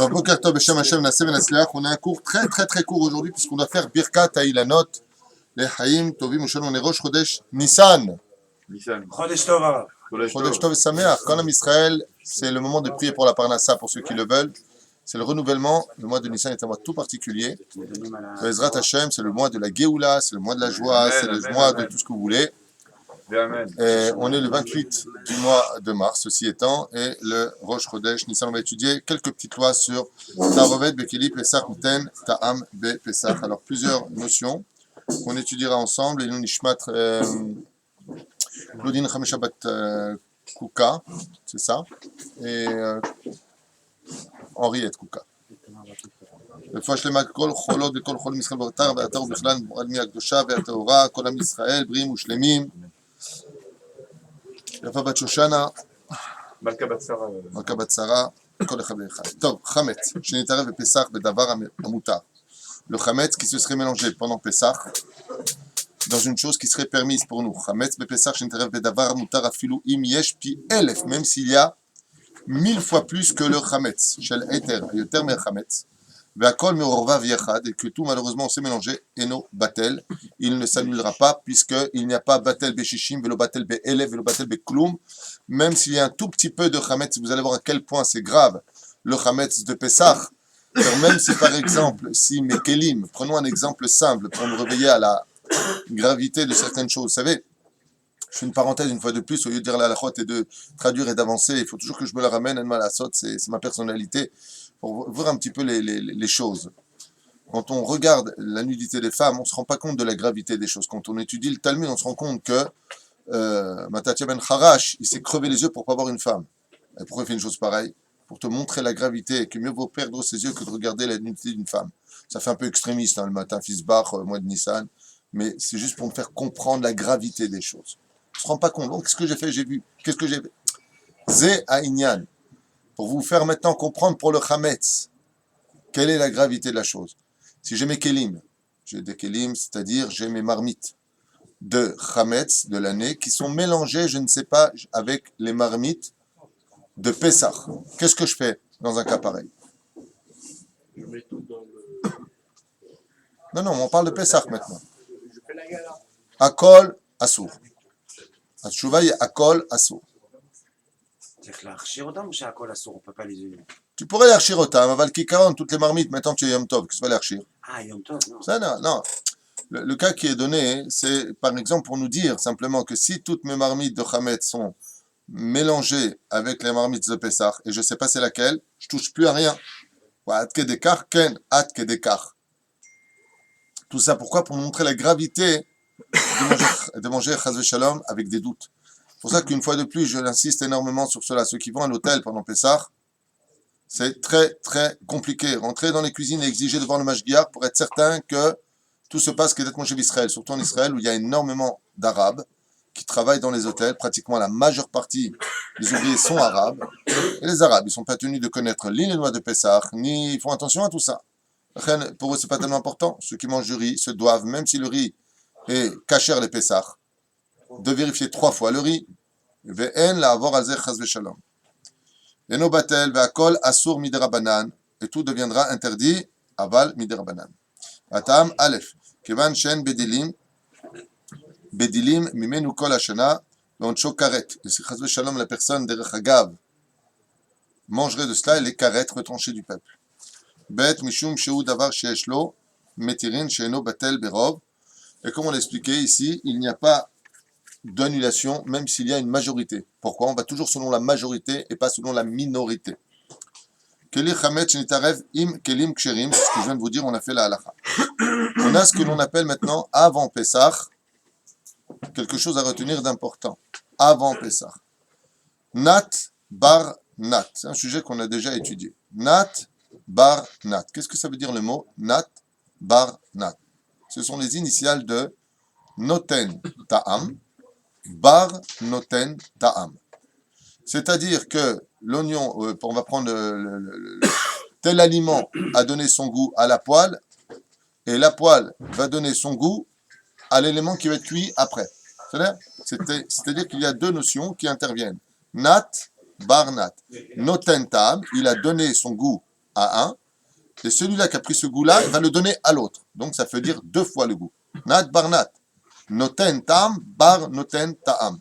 Boker Tov, Beshem Hashem, Naseh Venatzliach. On a un cours très très très court aujourd'hui puisqu'on doit faire Birkat Ha'ilanot, les Hayim Tovim Ushalom, on est Rosh Chodesh Nissan. Chodesh Tov. Chodesh Tov et Sameach. Quand l'homme Israël, c'est le moment de prier pour la Parnassa pour ceux qui le veulent. C'est le renouvellement. Le mois de Nissan est un mois tout particulier. Ezrat Hashem, c'est le mois de la Géoula, c'est le mois de la joie, c'est le mois de tout ce que vous voulez. Et on est le 28 du mois de mars, ceci étant, et le Rosh Chodesh Nissan, on va étudier quelques petites lois sur Tarovet, Bekeli, Pesach, Uten, Ta'am, Be, Pesach. Alors, plusieurs notions qu'on étudiera ensemble. Et nous, Nishmat, Lodin Chameshabat Kuka, c'est ça, et Henriette Kuka. רפואה שלמה כל חולות וכל חולים ישראל באתר ובאתר ובכלל מועלמי הקדושה והטהורה כל עם ישראל בריאים ושלמים יפה בת שושנה מלכה בת שרה כל אחד ואחד. טוב, חמץ שנתערב בפסח בדבר המותר. Le chametz qui se serait mélangé pendant Pessah dans une chose qui serait permise pour nous. Chametz בפסח שנתערב בדבר המותר אפילו אם יש פי 1000, même s'il y a 1000 fois plus que le chametz של היתר, היותר מהחמץ. Ve'akol me'orvav yachad, et que tout malheureusement s'est mélangé, eno batel, il ne s'annulera pas, puisqu'il n'y a pas batel beshishim, velo batel be'elev, velo batel be'kloum, même s'il y a un tout petit peu de chametz, vous allez voir à quel point c'est grave, le chametz de Pessah, car même si par exemple, si mes kelim, prenons un exemple simple pour nous réveiller à la gravité de certaines choses, vous savez, je fais une parenthèse une fois de plus, au lieu de dire la halachot et de traduire et d'avancer, il faut toujours que je me la ramène, en malasot, c'est ma personnalité, pour voir un petit peu les choses. Quand on regarde la nudité des femmes, on ne se rend pas compte de la gravité des choses. Quand on étudie le Talmud, on se rend compte que Matatia ben Harash, il s'est crevé les yeux pour ne pas voir une femme. Et pourquoi il fait une chose pareille? Pour te montrer la gravité, que mieux vaut perdre ses yeux que de regarder la nudité d'une femme. Ça fait un peu extrémiste, hein, le matin, Fisbach, mois de Nissan, mais c'est juste pour me faire comprendre la gravité des choses. On ne se rend pas compte. Donc, qu'est-ce que j'ai fait? J'ai vu. Qu'est-ce que j'ai fait? Zé Aïnyan. Pour vous faire maintenant comprendre pour le chametz, quelle est la gravité de la chose. Si j'ai mes kelim, j'ai des kelim, c'est-à-dire j'ai mes marmites de chametz de l'année qui sont mélangées, je ne sais pas, avec les marmites de Pessah. Qu'est-ce que je fais dans un cas pareil? Je mets tout dans le... Non, on parle de Pessah maintenant. Je fais la gala. Akol Assour. Atchouva est Akol Assour. צריך להכשיר אותם או שהכל אסור? On peut pas les unir. Tu pourrais l'archir autant, mais Kikaron, toutes les marmites, maintenant tu es Yom Tov, qu'est-ce que tu vas l'archir? Ah, Yom Tov, non. Ça, non. Le cas qui est donné, c'est par exemple pour nous dire simplement que si toutes mes marmites de Chametz sont mélangées avec les marmites de Pessah, et je ne sais pas c'est laquelle, je ne touche plus à rien. Tout ça pourquoi? Pour nous montrer la gravité de manger Chaz v'Shalom avec des doutes. C'est pour ça qu'une fois de plus, je insiste énormément sur cela. Ceux qui vont à l'hôtel pendant Pessah, c'est très très compliqué. Rentrer dans les cuisines et exiger devant le mashgiach pour être certain que tout se passe qu'est mangé d'Israël, surtout en Israël où il y a énormément d'Arabes qui travaillent dans les hôtels. Pratiquement la majeure partie des ouvriers sont Arabes. Et les Arabes, ils ne sont pas tenus de connaître ni les lois de Pessah, ni ils font attention à tout ça. Pour eux, ce n'est pas tellement important. Ceux qui mangent du riz se doivent, même si le riz est kasher les Pessah, de vérifier 3 fois le riz. Ve'en la'avor al zeh chas v'shalom. Eno batel ve'akol asur miderabanan. Et tout deviendra interdit, aval miderabanan. Atam alef. Kevan shen bedilim. Bedilim mimenu kol hashana. L'oncho karet. Et si chas v'shalom la personne derech hagav mangerait de cela, les karet retranchées du peuple. Bet mishum shehu davar sheyesh lo. Metirin she'eno batel berov. Et comme on l'a expliqué ici, il n'y a pas d'annulation, même s'il y a une majorité. Pourquoi? On va toujours selon la majorité et pas selon la minorité. Keli chametz nitarev im kelim ksherim, c'est ce que je viens de vous dire, on a fait la halacha. On a ce que l'on appelle maintenant, avant Pessah, quelque chose à retenir d'important. Avant Pessah. Nat bar nat. C'est un sujet qu'on a déjà étudié. Nat bar nat. Qu'est-ce que ça veut dire le mot nat bar nat? Ce sont les initiales de Noten Ta'am, Bar Noten Ta'am. C'est-à-dire que l'oignon, on va prendre tel aliment a donné son goût à la poêle, et la poêle va donner son goût à l'élément qui va être cuit après. C'est-à-dire qu'il y a deux notions qui interviennent. Nat, bar nat. Noten tam, il a donné son goût à un, et celui-là qui a pris ce goût-là, il va le donner à l'autre. Donc ça veut dire deux fois le goût. Nat, bar nat. Noten tam, bar noten taam.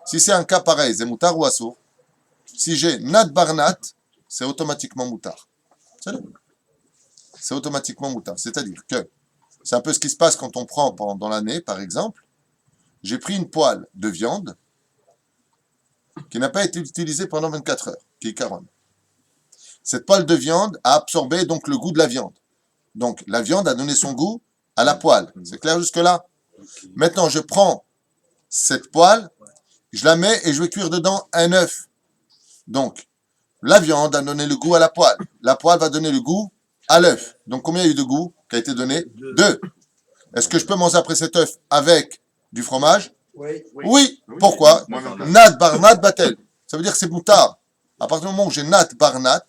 Si c'est un cas pareil, c'est moutar ou assour. Si j'ai nat, bar nat, c'est automatiquement moutar. C'est automatiquement moutar. C'est-à-dire que c'est un peu ce qui se passe quand on prend pendant l'année, par exemple. J'ai pris une poêle de viande qui n'a pas été utilisée pendant 24 heures, qui est caronne. Cette poêle de viande a absorbé donc le goût de la viande. Donc la viande a donné son goût à la poêle. C'est clair jusque-là? Maintenant, je prends cette poêle, je la mets et je vais cuire dedans un œuf. Donc, la viande a donné le goût à la poêle. La poêle va donner le goût à l'œuf. Donc, combien il y a eu de goût qui a été donné? 2. Est-ce que je peux manger après cet œuf avec du fromage? Oui. Pourquoi? Nat bar nat batel. Ça veut dire que c'est moutard. À partir du moment où j'ai nat bar nat,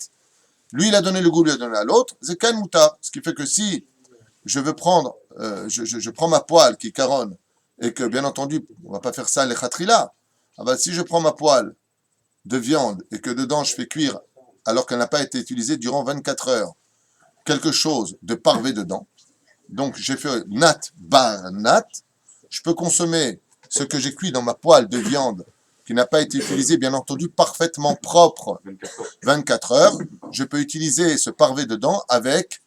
lui il a donné le goût, lui a donné à l'autre, c'est quand même moutard. Ce qui fait que si je veux prendre, je prends ma poêle qui est caronne, et que bien entendu, on va pas faire ça les khatrila. Ah ben, si je prends ma poêle de viande et que dedans je fais cuire, alors qu'elle n'a pas été utilisée durant 24 heures, quelque chose de parvé dedans, donc j'ai fait nat bar nat, je peux consommer ce que j'ai cuit dans ma poêle de viande qui n'a pas été utilisée, bien entendu, parfaitement propre 24 heures. Je peux utiliser ce parvé dedans avec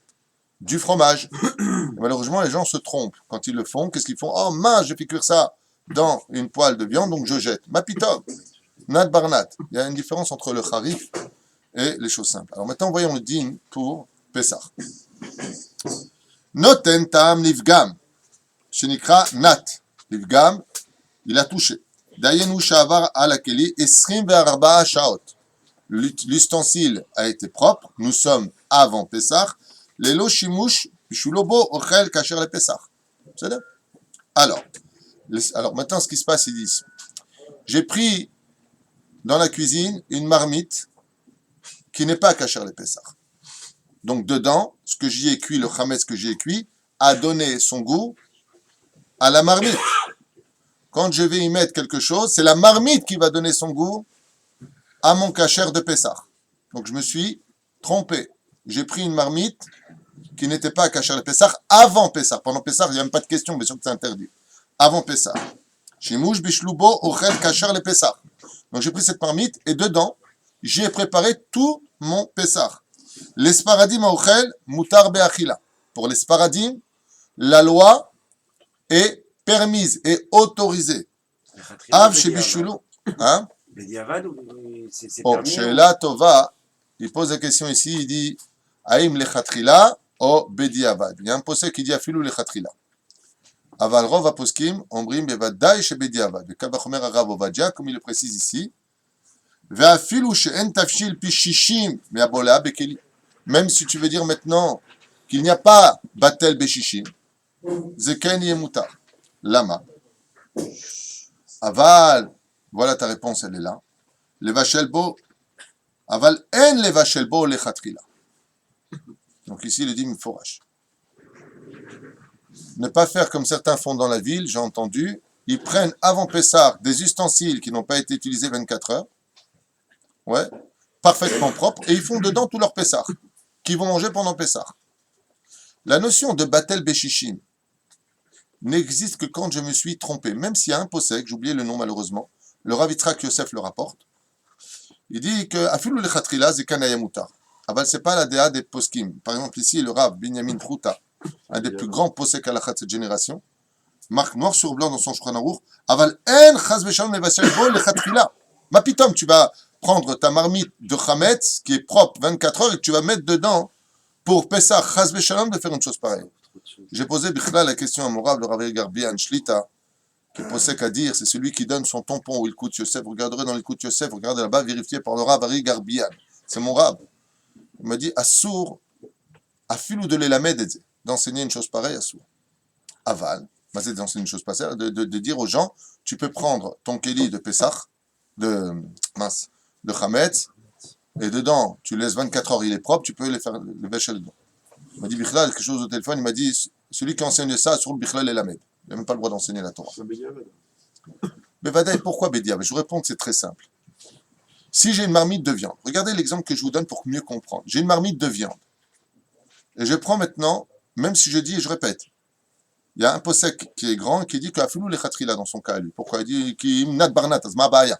du fromage. Et malheureusement, les gens se trompent. Quand ils le font, qu'est-ce qu'ils font? Oh mince, j'ai fait cuire ça dans une poêle de viande, donc je jette. Ma pitov, nat bar nat. Il y a une différence entre le harif et les choses simples. Alors maintenant, voyons le din pour Pessah. Noten tam livgam. Shenikra nat. Livgam, il a touché. Dayenu shavar ala keli esrim ve'arba'a shaot. L'ustensile a été propre. Nous sommes avant Pessah. Lelo shimush bishulobo ochel kasher le Pessah. C'est ça? Alors maintenant, ce qui se passe, ils disent, j'ai pris dans la cuisine une marmite qui n'est pas kasher le Pessah. Donc dedans, ce que j'y ai cuit, le chametz que j'y ai cuit, a donné son goût à la marmite. Quand je vais y mettre quelque chose, c'est la marmite qui va donner son goût à mon kasher de Pessah. Donc je me suis trompé. J'ai pris une marmite qui n'était pas kasher de Pessah avant Pessah. Pendant Pessah, il n'y a même pas de question, bien sûr que c'est interdit. Avant Pessah. Shimush bishlubo ochel kasher le Pessah. Donc j'ai pris cette marmite et dedans, j'y ai préparé tout mon Pessah. Les sparadim ochel mutar be'achila. Pour les sparadim, la loi est permise et autorisée. Av shebishulu. Hein? Bediavad ou c'est Oh, permis? Sheila Tova, il pose la question ici, il dit Aïm lechatrila ou bediavad. Il y a un posé qui dit Afilu lechatrila. Aval rov aposkim, ombrim bevadai shebediavad. Le Kabachomer Arav Ovadia, comme il le précise ici, ve'afilu she'en tafshil pi shishim me'abola bekeli. Même si tu veux dire maintenant qu'il n'y a pas batel beshishim, zeken yemutar. Lama. Aval, voilà ta réponse, elle est là. Levachelbo, aval en levachelbo lechatrila. Donc ici, il dit Mforash. Ne pas faire comme certains font dans la ville, j'ai entendu. Ils prennent avant Pessah des ustensiles qui n'ont pas été utilisés 24 heures. Ouais, parfaitement propres. Et ils font dedans tout leur Pessah, qu'ils vont manger pendant Pessah. La notion de Batel Beshishim n'existe que quand je me suis trompé. Même s'il y a un posek, j'ai oublié le nom malheureusement, le Rav Yitzhak Yosef le rapporte. Il dit que Afilu lechatrila zekana yamutar. Aval c'est pas la déa des poskim. Par exemple ici le Rav Binyamin Prouta, un des plus grands posek halakha de cette génération, marque noir sur blanc dans son Shulchan Aruch. Aval en chas v'shalom levashel bo lechatrila. Ma pitom, tu vas prendre ta marmite de chametz qui est propre 24 heures et que tu vas mettre dedans pour Pessah chas v'shalom de faire une chose pareille. J'ai posé Bichla la question à mon Rav, le Rav Garbian Shlita, qui posek à dire, c'est celui qui donne son tampon au Ilkut Yosef. Vous regarderez dans l'Ilkut Yosef, vous regardez là-bas, vérifié par le Rav Ari Garbian. C'est mon Rav. Il m'a dit, Assour, Afilou de l'Elamed, d'enseigner une chose pareille, Assour. Aval, c'est d'enseigner une chose pareille, de dire aux gens, tu peux prendre ton Keli de Pessah, de Chametz, et dedans, tu laisses 24 heures, il est propre, tu peux les faire le bécher dedans. Il m'a dit, Bichla, quelque chose au téléphone, il m'a dit, celui qui enseigne ça, sur le Bichla l'Elamed. Il n'a même pas le droit d'enseigner la Torah. Mais Vadaï, pourquoi Bédia? Je vous réponds que c'est très simple. Si j'ai une marmite de viande, regardez l'exemple que je vous donne pour mieux comprendre. J'ai une marmite de viande. Et je prends maintenant, même si je dis et je répète, il y a un possèque qui est grand et qui dit qu'Afilou les khatrila dans son cas à lui. Pourquoi? Il dit qu'il nat barnat, azma baya.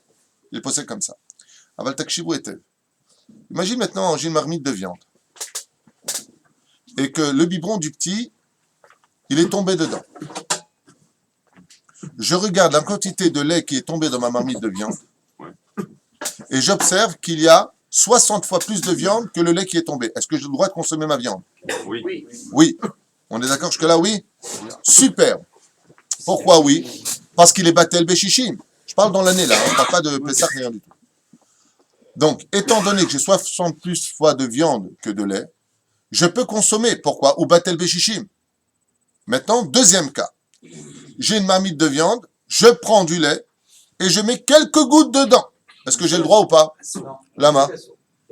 Il est possèque comme ça. Aval takshibu etev. Imagine maintenant, j'ai une marmite de viande. Et que le biberon du petit, il est tombé dedans. Je regarde la quantité de lait qui est tombé dans ma marmite de viande. Et j'observe qu'il y a 60 fois plus de viande que le lait qui est tombé. Est-ce que j'ai le droit de consommer ma viande? Oui. Oui. On est d'accord jusque-là, oui? Super. Pourquoi oui? Parce qu'il est Batel Béchichim. Je parle dans l'année là, on ne parle pas de Pessah, rien du tout. Donc, étant donné que j'ai 60 plus fois de viande que de lait, je peux consommer. Pourquoi? Ou Batel Béchichim. Maintenant, deuxième cas. J'ai une marmite de viande, je prends du lait et je mets quelques gouttes dedans. Est-ce que j'ai le droit ou pas? Lama.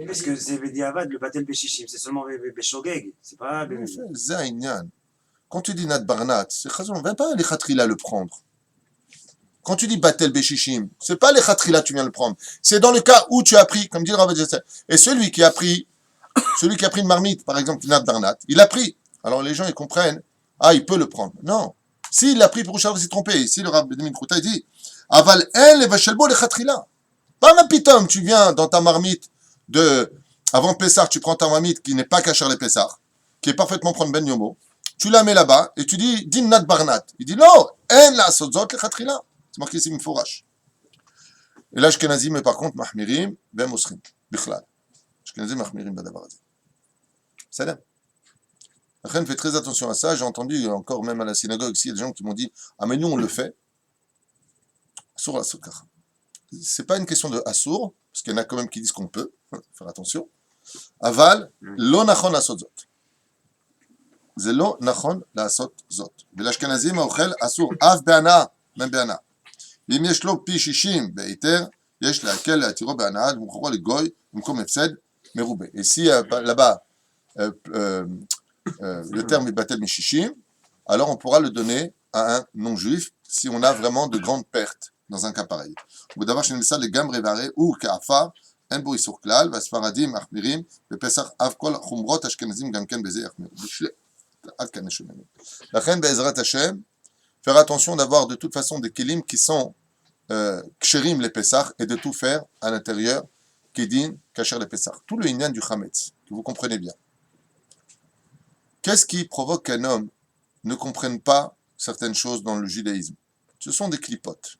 Parce que c'est Bediavad, le Batel Béchichim, c'est seulement Béchogeg, c'est pas Zainyan. Quand tu dis Nat Barnat, c'est Chazon, on ne va pas les Khatrila le prendre. Quand tu dis Batel Béchichim, c'est pas les Khatrila tu viens le prendre. C'est dans le cas où tu as pris, comme dit le Rav Jessel. Et celui qui a pris une marmite, par exemple, Nat Barnat, il a pris. Alors les gens, ils comprennent, ah, il peut le prendre. Non. S'il l'a pris pour Charles, il s'est trompé. Ici, le Rav Benjamin Krouta, il dit, Aval el le vachelbo le Khatrila. Pas ma pitom, tu viens dans ta marmite avant Pessah, tu prends ta marmite qui n'est pas cachère les Pessah, qui est parfaitement prendre Ben Yomo, tu la mets là-bas et tu dis, din nat barnat. Il dit, non, en la sotzot le Khatrila. C'est marqué ici, Mfourash. Et là, Ashkenazim, mais par contre, Mahmirim, Ben Mosrim, Bichlal. Ashkenazim, Mahmirim, Badabarazim. Salam. Après, faites très attention à ça. J'ai entendu encore, même à la synagogue, ici, il y a des gens qui m'ont dit, ah, mais nous, on le fait. Sur la soukar. C'est pas une question de assour, parce qu'il y en a quand même qui disent qu'on peut, faire attention. Aval, lo nachon asot zot. C'est lo nachon la asot zot. Belashkenazim aochel assour av be'ana, même be'ana. אם יש לו פי 60 בהיתר, יש להקל להתירו בהנאה, ומוכרו לגוי, במקום הפסד מרובה. Ici, là-bas, le terme est batel mi-shishim, alors on pourra le donner à un non-juif si on a vraiment de grandes pertes dans un cas pareil. ודבר שנמסר לגמרי והרי הוא כעפר, אין בו איסור כלל, והספרדים מחמירים, בפסח אף כל חומרות אשכנזים גם כן בזה יחמירו. עד כאן נשמענו. לכן בעזרת השם, faire attention d'avoir de toute façon des kelim qui sont ksherim les Pessah et de tout faire à l'intérieur kedin kasher les Pessah. Tout le inyan du chametz, que vous comprenez bien. Qu'est-ce qui provoque qu'un homme ne comprenne pas certaines choses dans le judaïsme? Ce sont des clipotes.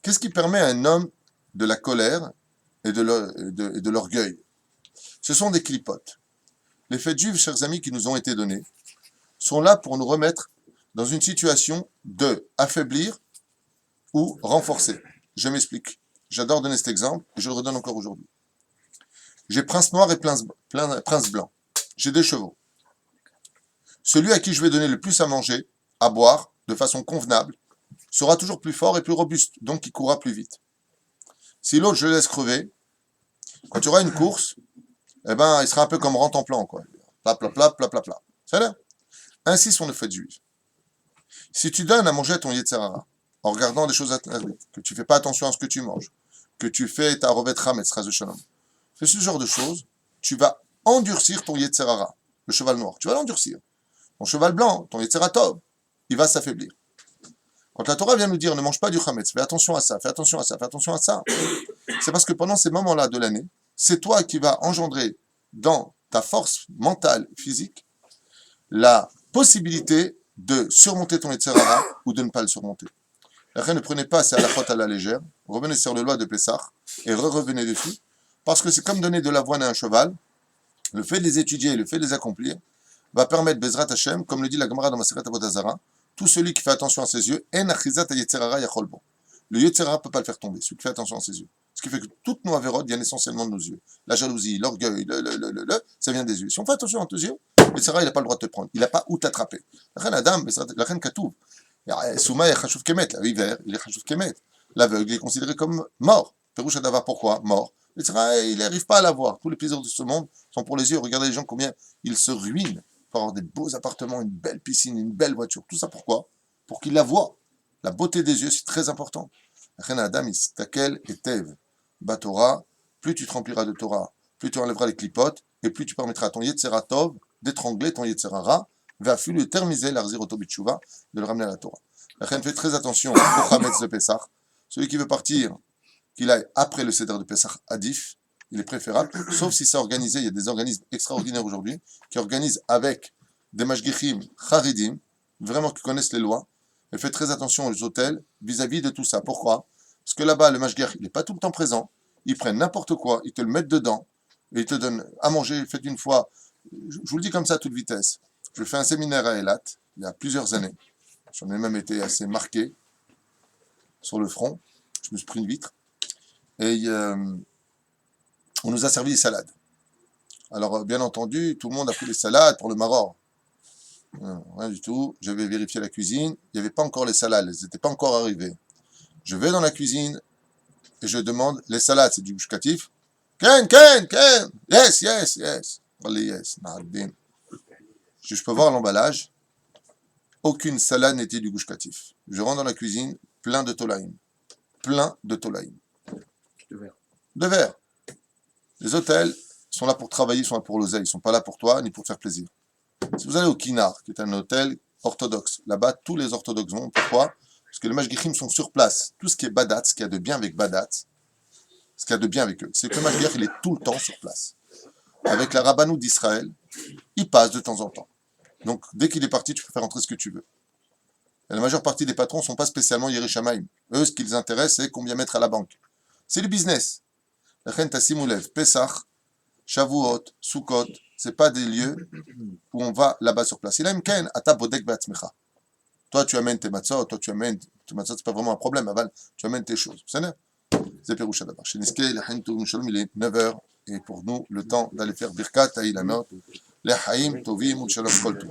Qu'est-ce qui permet à un homme de la colère et de l'orgueil? Ce sont des clipotes. Les faits juifs, chers amis, qui nous ont été donnés, sont là pour nous remettre dans une situation de affaiblir ou renforcer. Je m'explique. J'adore donner cet exemple et je le redonne encore aujourd'hui. J'ai prince noir et prince blanc. J'ai deux chevaux. Celui à qui je vais donner le plus à manger, à boire, de façon convenable, sera toujours plus fort et plus robuste, donc il courra plus vite. Si l'autre, je le laisse crever, quand tu auras une course, eh ben, il sera un peu comme Rantanplan, quoi. Pla, pla, pla, pla, pla, pla. C'est là. Ainsi sont les faits juifs. Si tu donnes à manger à ton Yetzerara, en regardant des choses interdites, que tu ne fais pas attention à ce que tu manges, que tu fais ta rovet chametz, ras de shalom, fais ce genre de choses, tu vas endurcir ton Yetzerara, le cheval noir. Tu vas l'endurcir. Ton cheval blanc, ton Yetzerara tov, il va s'affaiblir. Quand la Torah vient nous dire ne mange pas du chametz, fais attention à ça, fais attention à ça, fais attention à ça, c'est parce que pendant ces moments-là de l'année, c'est toi qui vas engendrer dans ta force mentale, physique, la possibilité de surmonter ton Yetzerara ou de ne pas le surmonter. Après, ne prenez pas ces halachot à la légère, revenez sur le loi de Pessah et revenez dessus, parce que c'est comme donner de l'avoine à un cheval, le fait de les étudier, le fait de les accomplir, va permettre Bezrat Hashem, comme le dit la Gemara dans Masechet Avodah Zarah, tout celui qui fait attention à ses yeux, en achizat yetzerara yachol bo. Le Yetzerara ne peut pas le faire tomber, celui qui fait attention à ses yeux. Ce qui fait que toutes nos avérotes viennent essentiellement de nos yeux. La jalousie, l'orgueil, ça vient des yeux. Si on fait attention à tes yeux, le Yetzerara, il n'a pas le droit de te prendre. Il n'a pas où t'attraper. La reine Adam, la reine Katouv, Souma est chachouv kemet, l'hiver, il est chachouv kemet. L'aveugle est considéré comme mort. Pérouche Adava, pourquoi? Mort. Le Yetzerara, il n'arrive pas à l'avoir. Tous les plaisirs de ce monde sont pour les yeux. Regardez les gens combien ils se ruinent pour avoir des beaux appartements, une belle piscine, une belle voiture. Tout ça pourquoi? Pour qu'ils la voient. La beauté des yeux, c'est très important. Adam, istakel et tev. Batora, plus tu te rempliras de Torah, plus tu enlèveras les clipotes, et plus tu permettras à ton Yetzera Tov d'étrangler ton Yetzera Ra, va le termiser l'arzir otobitchouva, de le ramener à la Torah. L'achem fait très attention au Chametz de Pessah. Celui qui veut partir, qu'il aille après le Seder de Pessah Adif, il est préférable, sauf si c'est organisé. Il y a des organismes extraordinaires aujourd'hui qui organisent avec des mashgichim charidim, vraiment qui connaissent les lois. Et fait très attention aux hôtels vis-à-vis de tout ça. Pourquoi? Parce que là-bas, le mashgich, il n'est pas tout le temps présent. Ils prennent n'importe quoi, ils te le mettent dedans, et ils te donnent à manger. Faites une fois, je vous le dis comme ça à toute vitesse. Je fais un séminaire à Eilat, il y a plusieurs années. J'en ai même été assez marqué sur le front. Je me suis pris une vitre. Et on nous a servi des salades. Alors, bien entendu, tout le monde a pris les salades pour le maror. Rien du tout. J'avais vérifié la cuisine. Il n'y avait pas encore les salades. Elles n'étaient pas encore arrivées. Je vais dans la cuisine et je demande, les salades, c'est du gush katif? Ken. Yes. Allez, yes. Je peux voir l'emballage. Aucune salade n'était du gush katif. Je rentre dans la cuisine, plein de tolaïm. De verre. Les hôtels sont là pour travailler, sont là pour l'oseille. Ils ne sont pas là pour toi, ni pour te faire plaisir. Si vous allez au Kinar, qui est un hôtel orthodoxe, là-bas, tous les orthodoxes vont. Pourquoi? Parce que les mashgichim sont sur place. Tout ce qui est badat, ce qu'il y a de bien avec badat, ce qu'il y a de bien avec eux, c'est que le mashgich, il est tout le temps sur place. Avec la Rabbanou d'Israël, il passe de temps en temps. Donc, dès qu'il est parti, tu peux faire entrer ce que tu veux. Et la majeure partie des patrons ne sont pas spécialement Yerushalayim. Eux, ce qui les intéresse, c'est combien mettre à la banque. C'est le business. La reine Tassimoulev, Pesach, Shavuot, Sukkot, ce pas des lieux où on va là-bas sur place. Il aime Ken, Ata Bodek Beatzmecha. Toi, tu amènes tes matzot, tes matzot, c'est pas vraiment un problème, Aval, tu amènes tes choses. C'est Péroucha d'abord. Chez Niske, il est 9h, et pour nous, le temps d'aller faire Birkat, Taïlanot, les Haïm, Tovim, ou Shalom Kol Tov.